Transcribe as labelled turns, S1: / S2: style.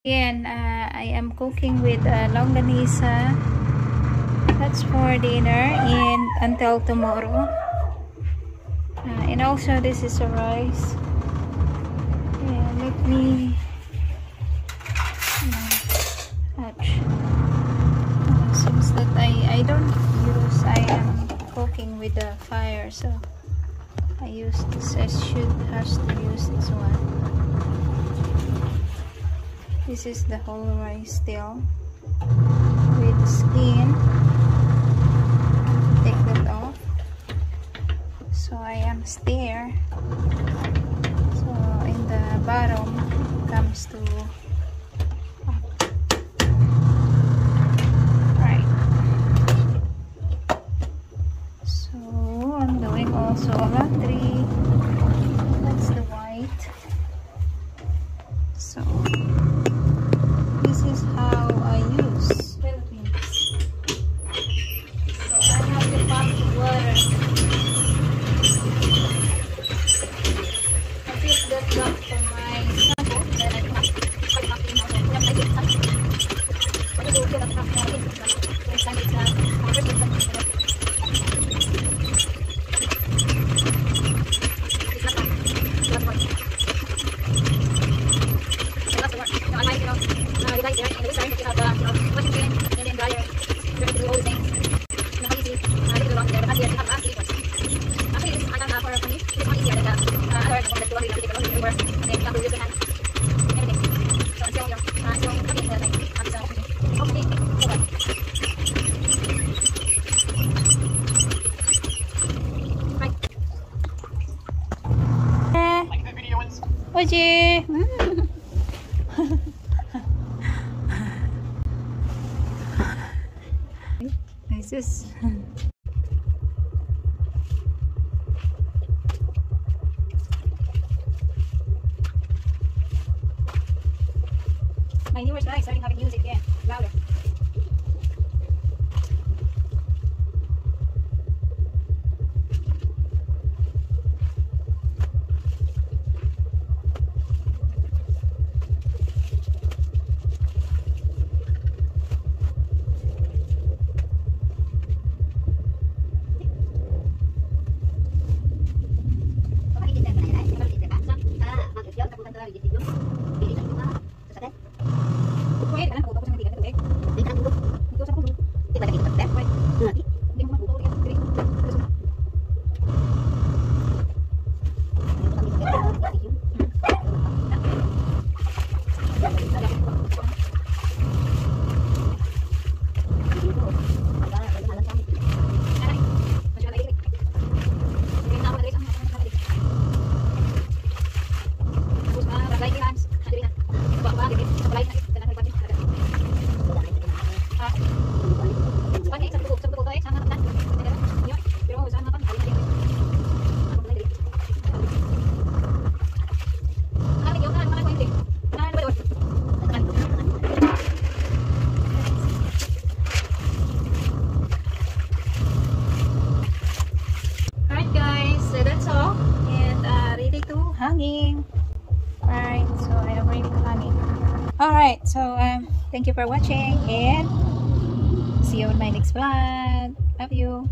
S1: Again, I am cooking with longanisa. That's for dinner and until tomorrow. And also this is a rice. Yeah, let me seems that I don't use, I am cooking with the fire, so I use this. I has to use this one. This is the whole rice still with the skin. Take that off. So I am stir. So in the bottom comes to right. So I'm doing also laundry. That's the white. So this is how I use Philippines. So I have the pot of water. I pick that up from my sample. Then I put Oji. This is my neighbor's guys starting having music again, louder. Hanging. Alright, so I am really hanging. Alright, so thank you for watching and see you in my next vlog. Love you.